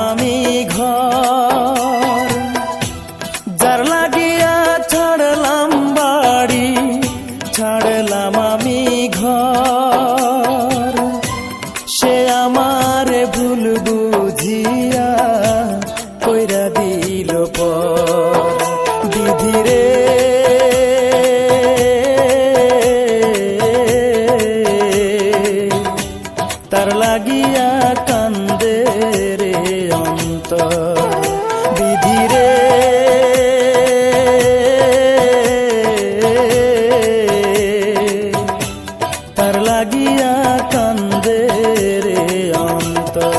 আমি ঘর, যার লাগিয়া ছাড়লাম বাড়ি, ছাড়লাম আমি ঘর, সে আমার ভুল বুঝিয়া কইরা দিল পর। বিধিরে তার লাগিয়া কান্দে রে অন্তর। বিধিরে তার লাগিয়া কান্দে রে অন্তর।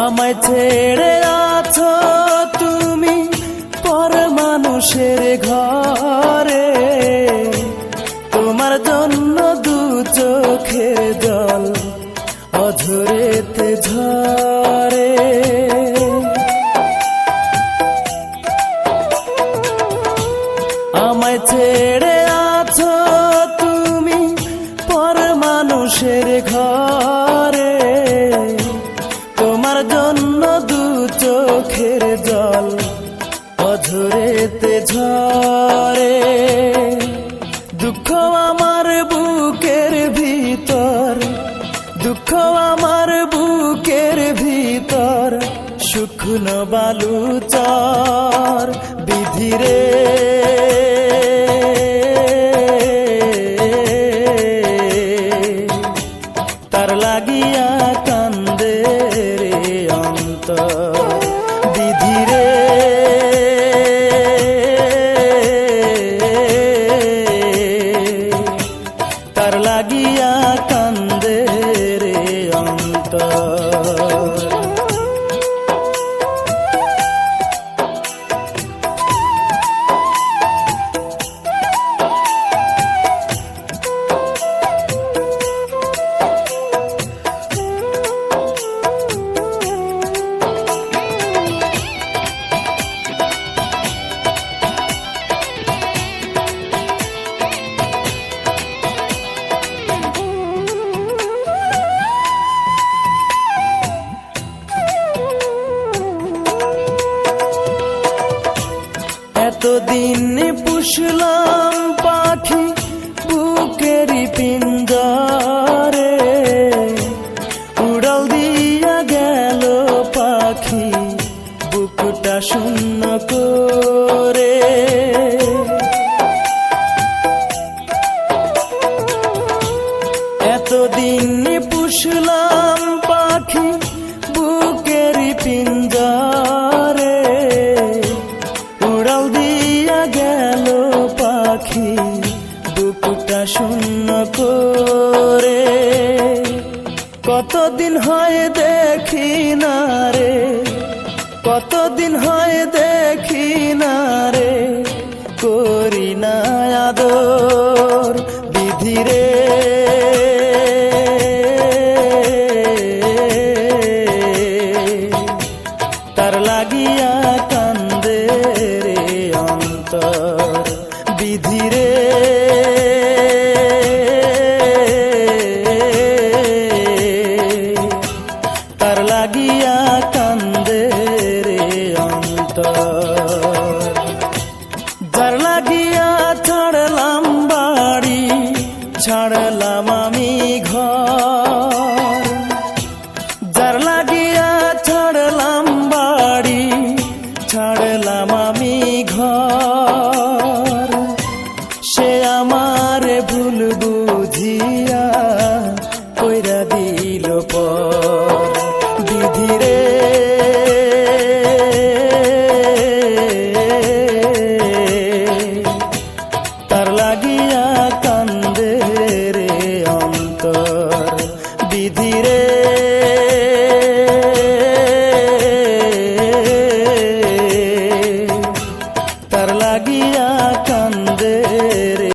আমায় ছেড়ে আছো তুমি পর মানুষের ঘরে, তোমার জন্য দু চোখের জল অঝরেতে ঝরে। আমায় ছেড়ে আছো তুমি পর মানুষের ঘরে, তোমার জন্য দু চোখের জল অঝরেতে ঝরে। দুঃখ আমার বুকের ভিতর, দুঃখ আমার বুকের ভিতর, শুকনো বালু চর। বিধিরে তার লাগিয়া কান্দে রে অন্তর। বিধিরে তার লাগিয়া কান্দে রে অন্তর। এতদিন পুষলাম পাখি বুকেরই পিঞ্জরে, উড়াল দিয়া গেল পাখি বুকটা শূন্য করে। এতদিন পুষলাম পাখি বুকেরই পিঞ্জরে, উড়াল দিয়া গেল পাখি বুকটা শূন্য করে। কতদিন হয় দেখি না রে, কতদিন হয় দেখি না রে, করি না আদর। বিধিরে তার লাগিয়া কান্দে রে অন্তর। বিধিরে তার লাগিয়া কান্দে রে অন্তর। যার লাগিয়া ছাড়লাম বাড়ি, ছাড়লাম আমি ঘর,